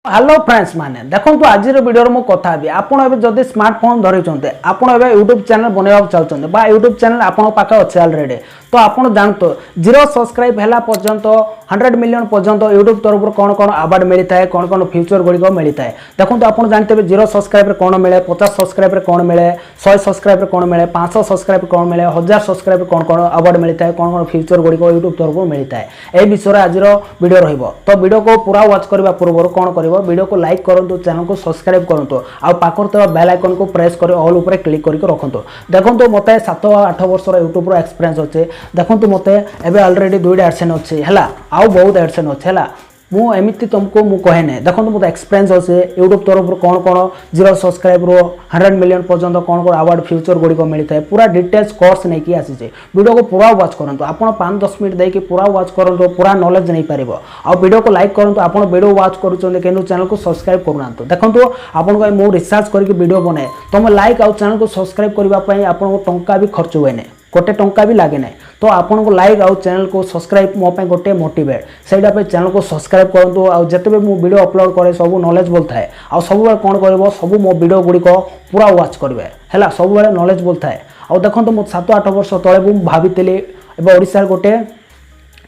Hello friends माने देखो आज वीडियो मु कथा भी आपन एबे जदी स्मार्टफोन धरि चंते आपन एबे YouTube चैनल बनेबा चाहचंते बा YouTube चैनल आपन पाखे अछि ऑलरेडी तो आपन जानतो 0 सब्सक्राइब हैला पर्यंत 100 मिलियन पर्यंत YouTube तरफ कोन कोन अवार्ड मिलता है कोन कोन फ्यूचर गुडी को मिलता है देखो आपन जानते 0 सब्सक्राइब रे कोन मिले 50 सब्सक्राइब रे कोन मिले 100 सब्सक्राइब रे कोन मिले 500 सब्सक्राइब कोन मिले 1000 सब्सक्राइब कोन कोन अवार्ड मिलता है कोन कोन फ्यूचर गुडी को YouTube तरफ मिलता है ए विषय रे आज वीडियो रहइबो तो वीडियो को पूरा वॉच करबा पूर्व कोन करिवो वीडियो को लाइक करंतु चैनल को सब्सक्राइब करंतु आ पाखर तो बेल आइकन को प्रेस कर ऑल ऊपर क्लिक करके रखंतु देखंतु मते 7-8 वर्ष रो YouTube रो एक्सपीरियंस होचे देखंतु मते एबे ऑलरेडी 2 एडसेन होचे हला आ बहुत एडसेन होचे हला मु एमिति तुमको मु कहे ने देखंतु मते एक्सपीरियंस होचे YouTube तरफ कोन कोन 0 सब्सक्राइब रो 100 मिलियन पर्यंत कोन कोन अवार्ड फ्यूचर गुडी को मिलता है पूरा डिटेल्स कोर्स नै की आसी छे वीडियो को पूरा वॉच करंतु आपण 5-10 मिनिट दे के पूरा वॉच करंतु पूरा नॉलेज नै पारिबो आ वीडियो को लाइक करंतु आपण वीडियो वॉच करूचंदे केनु चैनल को सब्सक्राइब करनांतु देखंतु आपण को मु रिसर्च करके वीडियो बनाए तुम लाइक आ चैनल को सब्सक्राइब करबा पई आपण को टंका भी खर्च होय नै गोटे टंका भी लागे ना तो आपन को लाइक आउ चैनल को सब्सक्राइब मो पे गोटे मोटिवेट सेटा पे चैनल को सब्सक्राइब करंतु आ जते भी मु वीडियो अपलोड करे सब नॉलेज बोलता है आ सब बेले कोन करबो सब मो वीडियो गुडी को पूरा वॉच करबे हैला सब बेले नॉलेज बोलता है आ देखंतु मो 7-8 वर्ष तळे मु भाबितले एबे ओडिसा गोटे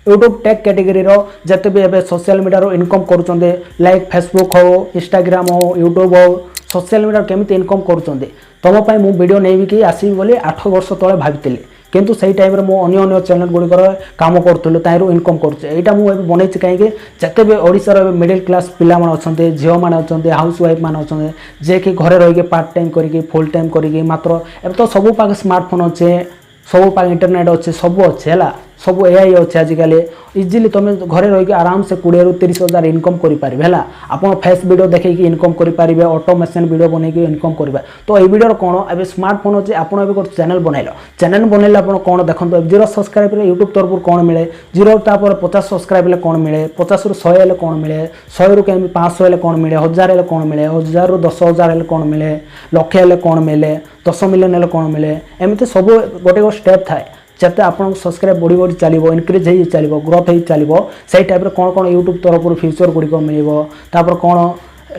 YouTube टेक कैटेगरी रो जते भी एबे सोशल मीडिया रो इनकम करूचंदे लाइक फेसबुक हो इंस्टाग्राम हो YouTube हो सोशल मीडिया केमिति इनकम करूचंदे तम पई मु वीडियो नेबी कि आसी बोली 8 वर्ष तळे भाबितले किंतु सही टाइम रे मो अन्य चैनल गुडी कर काम करथलो ताइरो इनकम करछ एटा मु बनेछि काहे के जते बे ओडिसा रे मिडिल क्लास पिला मन अछंते झियो मान अछंते हाउस वाइफ मान अछंते जे कि घरे रहि के पार्ट टाइम करि के फुल टाइम करि के मात्र एब तो सब पाक स्मार्टफोन अच्छे सब पाक इंटरनेट अच्छे सब अच्छे हला सब एआई अच्छे आजिकल इजिली तुम घरे रही आराम से 20-30 हजार इनकम करें है आप फेस वीडियो देखे इनकम करेंगे ऑटोमेशन वीडियो बन इनकम करेंगे तो ये वीडियो कौन अब स्मार्टफोन अच्छे आप गोटे चैनल बनइल चैनल बनइले आप कौन देखो 0 सब्सक्राइब यूट्यूब तरफ कौन मिले 0 तापर 50 सब्सक्राइब कौन मिले 50 रु 100 हेले कौन मिले 100 रु 500 हेले कौन मिले 1000 हेले कौन मिले 1000 रु 10,000 हेले कौन मिले लक्ष हेले कौन मिले 10 मिलियन हेले कौन मिले एमती सब गोटे स्टेप थाए जते आपन सब्सक्राइब बड़ी बड़ी चलिबो इनक्रीज हे चलिबो ग्रोथ हे चलिबो सही टाइप रे कोन कोन YouTube तरफ फ्यूचर गुडी को मिलिबो तापर कोन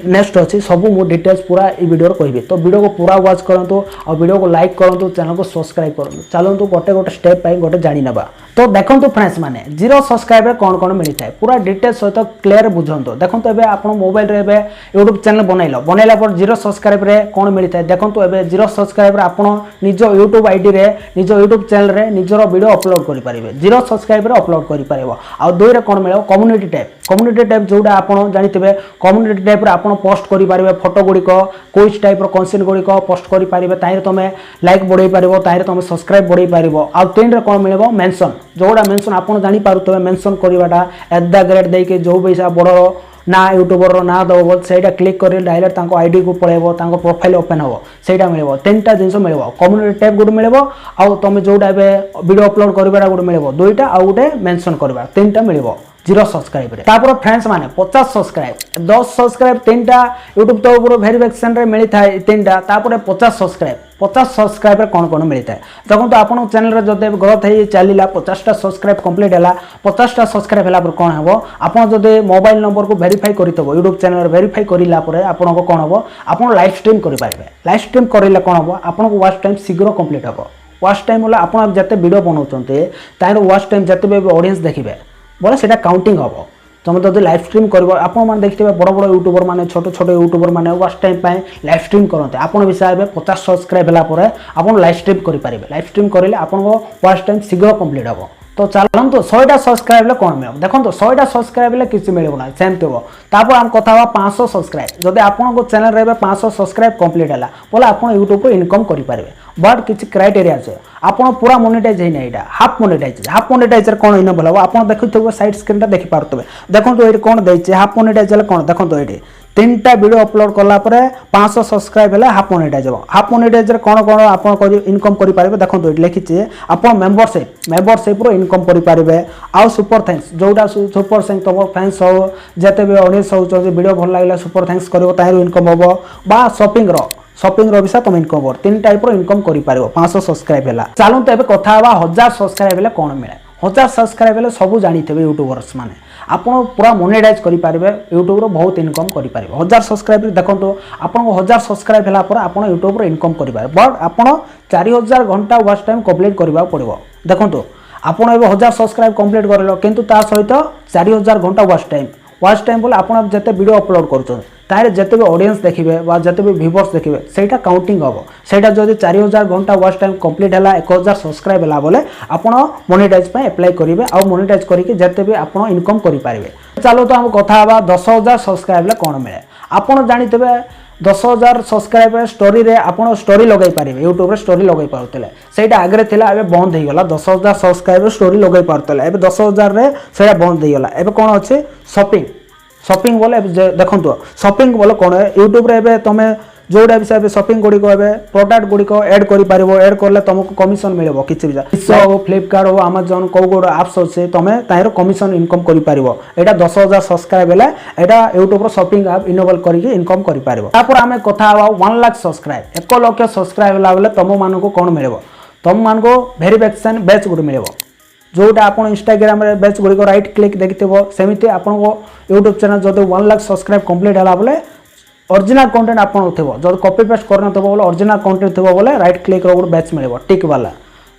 नेक्स्ट अच्छी सब मु डिटेल्स पूरा ई वीडियो कहबी तो वीडियो को पूरा वॉच करंतु और वीडियो को लाइक करंतु चैनल को सब्सक्राइब करंतु चलंतु गोटे गोटे स्टेप पाई गोटे जानि नबा तो देखंतु फ्रेंड्स माने 0 सब्सक्राइब रे कोन कोन मिलता है पूरा डिटेल्स सहित क्लियर बुझंतु देखंतु एबे आपन मोबाइल रे एबे YouTube चैनल बनैला पर 0 सब्सक्राइब रे कोन मिलता है देखंतु एबे 0 सब्सक्राइब रे आपन निज YouTube आईडी रे निज YouTube चैनल रे निजरो वीडियो अपलोड करि परिबे 0 सब्सक्राइब रे अपलोड करि परिबो आ दुई रे कोन मिलो कम्युनिटी टाइप जोडा आपन जानितबे कम्युनिटी टाइप रे आपन पोस्ट करि परिबे फोटो गुडी को क्विज टाइप रो कंटेंट गुडी को पोस्ट करि परिबे ताइरे तमे लाइक बढ़ाई परिबो ताइरे तमे सब्सक्राइब बढ़ाई परिबो आ तीन रे कोन मिलबो मेंशन जोडा मेंशन आपन जानि पारुतबे मेंशन करिवाटा @ देई के जो पैसा बड़ो ना यूट्यूबर रो ना दबो सेटा क्लिक कर डायरेक्ट तांको आईडी को पळेबो तांको प्रोफाइल ओपन हो सेटा मिलबो तीनटा जिंस मिलबो कम्युनिटी टैब गुड मिलबो आ तमे जोडा बे वीडियो अपलोड करिवाटा गुड मिलबो दुईटा आ गुटे मेंशन करबा तीनटा मिलबो 0 सब्सक्राइब रे तापर फ्रेंड्स माने 50 सब्सक्राइब 10 सब्सक्राइब तीनटा YouTube तो ऊपर वेरिफिकेशन रे मिली थाए तीनटा तापर 50 सब्सक्राइब रे कोन कोन मिली थाए देखो तो आपन चैनल रे जदे ग्रोथ हे चलीला 50 टा सब्सक्राइब कंप्लीट हला 50 टा सब्सक्राइब हला पर कोन हबो आपन जदे मोबाइल नंबर को वेरीफाई करितबो YouTube चैनल रे वेरीफाई करिला पर आपन को कोन हबो आपन लाइव स्ट्रीम करि पारिबे लाइव स्ट्रीम करिला कोन हबो आपन को वॉच टाइम शीघ्र कंप्लीट हबो वॉच टाइम होला आपन जते वीडियो बनाउचंते तार वॉच टाइम जते बे ऑडियंस देखिबे बोले सेटा काउंटिंग हम तुम तो लाइव स्ट्रीम कर देखते बड़ बड़ यूट्यूबर मैंने छोट छोट यूट्यूबर मैंने वॉच टाइम लाइव स्ट्रीम करते आपन विषय 50 सब्सक्राइब है आप लाइव स्ट्रीम करेंगे लाइव स्ट्रीम करेंगे आपको वॉच टाइम शीघ्र कंप्लीट हम तो चलते 100 सब्सक्राइब कौन मिले देखो 100 सब्सक्राइब किसी मिले ना सेमती हम तापर आम कथा 500 सब्सक्राइब जब आपको चैनल रे 500 सब्सक्राइब कंप्लीट है बोले आप यूट्यूब को इनकम करेंगे बट किसी क्राइटेरिया अच्छे आप पूरा मोनेटाइज है यहाँ हाफ मोनेटाइज कौन इन भल आप देखुए साइड स्क्रीन देखी पारे देखो ये कौन देखे हाफ मोनेटाइज कौन देखो ये तीनटा वीडियो अपलोड कला 500 सब्सक्राइब है हाफ मोनेटाइज कौन कौन आप इनकम करेंगे देखो ये लिखी आप मेंबरशिप रो इनकम करेंगे आउ सुपर थैंक्स जोटा सुपर थैंक्स तुम फैंस हो जिते भी ऑडियंस हो वीडियो भल लगे सुपर थैंक्स कर इनकम हम बा शॉपिंग रो विषय तुम इनकम कर 3 टाइप रो इनकम करि पारिबो 500 सब्सक्राइब हैला चलंत एबे कथा हवा 1000 सब्सक्राइब हैले कोन मिले 1000 सब्सक्राइब हैले सब जानिथबे यूट्यूबर्स माने आपण पूरा मोनेटाइज करेंगे यूट्यूब बहुत इनकम करेंगे 1000 सब्सक्राइबर देखो आपको 1000 सब्सक्राइब है आप यूट्यूब इनकम करेंगे बट आप 4000 घंटा वाच टाइम कंप्लीट करने पड़ो देखो आपड़ ए 1000 सब्सक्राइब कंप्लीट कर किंतु ता सहित 4000 घंटा वाच टाइम बोले आप जिते वीडियो अपलोड कर जिते भी ऑडियंस देखिए जिते भी व्यूवर्स देखिए सहीटा काउंटिंग हम सहीटा जब 4000 घंटा वाच टाइम कंप्लीट है 1000 सब्सक्राइब है बोले आप मोनेटाइज अप्लाई करेंगे आउ मोनेटाइज करके जिते भी आप इनकम करेंगे चलो तो हम कथा 10,000 सब्सक्राइब कौन मिले आपड़ जाथे 10,000 सब्सक्राइब स्टोरी रे आपण स्टोरी लगे पारे यूट्यूब रे स्टोरी लगे पारुतले सेटा आगरे थिला एबे बंद हे गला 10,000 सब्सक्राइब स्टोरी लगे पारुतले एबे 10,000 रे सेटा बंद हे गला एबे कोन अछि शॉपिंग बोले देखंतो शॉपिंग बोले कोन यूट्यूब रे एबे तमे जोड़ा भी shopping Gudi product Gudi add कर करले तुमको कमिशन मिले किसी भी मिशो हो फ्लिपकार्ट हो अमेजन कौ गोड़ आप्स अच्छे तुम तार कमिशन इनकम कर 10,000 सब्सक्राइब है यहाँ यूट्यूब शॉपिंग ऐप इनेबल करके इनकम कर आम कथा 1 लाख सब्सक्राइब 1 लाख सब्सक्राइब है तुम मान कौन मिले तुम मान वेरिफिकेशन बैच गुड़ी मिले जोटा आप Instagram batch Gudi right click देखिए सेमती आपको यूट्यूब चैनल जो 1 लाख सब्सक्राइब कंप्लीट है बोले ओरिजिनल कंटेंट आपन थो जब कॉपी पेस्ट करना थो बोले ओरिजिनल कंटेंट थो बोले राइट क्लिक रो बैच मिले टिक वाला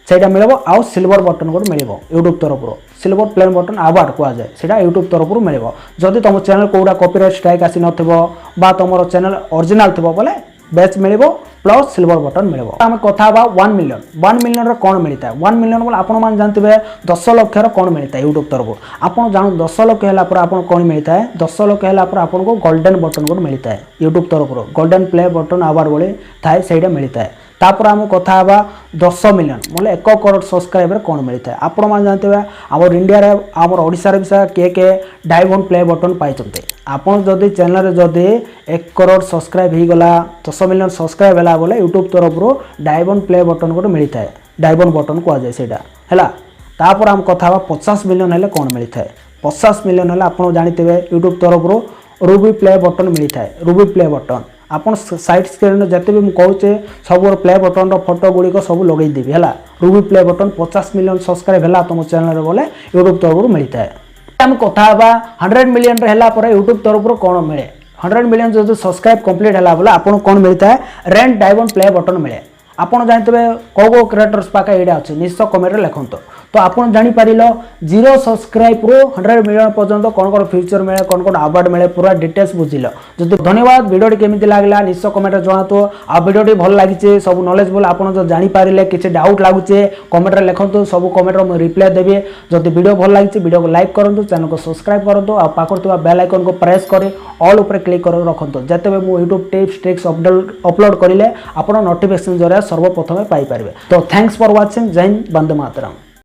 सेटा मिले आउ सिल्वर बटन गोटे मिले यूट्यूब तरफ सिल्वर प्लेन बटन अवार्ड कहुए से यूट्यूब तरफ मिले जदि तुम चैनल कोड़ा कॉपीराइट स्ट्राइक आसी ना तुम चैनल ओरिजिनल थो बोले बैच मिले प्लस सिल्वर बटन मिले आम कथा 1 मिलियन कौन मिलता है 1 मिलियन बोले आप जानते 10 लाख कौन मिलता है यूट्यूब तरफ आप जानू 10 लाख है कौन मिलता है 10 लाख है आपको गोल्डन बटन गोटे मिलता है यूट्यूब तरफ गोल्डन प्ले बटन अवार्ड बोले थाए से मिलता है तापर आम कथा 10 मिलियन बोले 1 करोड़ सब्सक्राइबर कौन मिलता है आप जानते आम इंडिया आम ओडिशा भी किए डायमंड प्ले बटन पाई आपन जदि चैनल जदि 1 करोड़ सब्सक्राइब हो गला 10 मिलियन सब्सक्राइब है बोले यूट्यूब तरफ डायमंड प्ले बटन गोटे मिलता है डायमंड बटन कहुए से तापर आम कथा 50 मिलियन है कौन मिलता है 50 मिलियन है आप जानते यूट्यूब तरफ रूबी प्ले बटन मिलता है रूबी प्ले बटन आपन साइड स्क्रीन जिते भी मुझे सब प्ले बटन फोटो गुड़िक सब लगेदेवी है Ruby play button 50 million subscribe है तुम चैनल बोले यूट्यूब तरफ मिलता है आम कथा 100 मिलियन है यूट्यूब तरफ कौन मिले 100 मिलियन जो सब्सक्राइब कंप्लीट है बोले आपको कौन मिलता है रेंट डायमंड प्ले बटन मिले आपन जानते कौ क्रिएटर्स पाखे यहाँ अच्छे निश्चय कमेंट लिखत तो आप जापर 0 सब्सक्राइब रू 100 मिलियन पर्यटन कौन कौन फ्यूचर मिले कौन कौन अवार्ड मिले पूरा डिटेल्स बुझिल जो धन्यवाद वीडियो केमी लगला निश्चय कमेंट जनातु आ वीडियो भल लगी सब नॉलेजेबल आप जो जापारे किसी डाउट लगुचे कमेंट लिखत सब कमेंट मुझे रिप्लाई देवी जब वीडियो भल लगी वीडियो को लाइक करूँ चैनल को सब्सक्राइब करूँ आ पाखर बेल आइकन को प्रेस कर ऑल उपर क्लिक कर रखु जिते भी मुझे यूट्यूब टिप्स ट्रिक्स अपलोड करेंगे आप नोटिफिकेशन जरिए सर्वप्रथम पाइपर तो थैंक्स फॉर वाचिंग जय हिंद वंदे मातरम।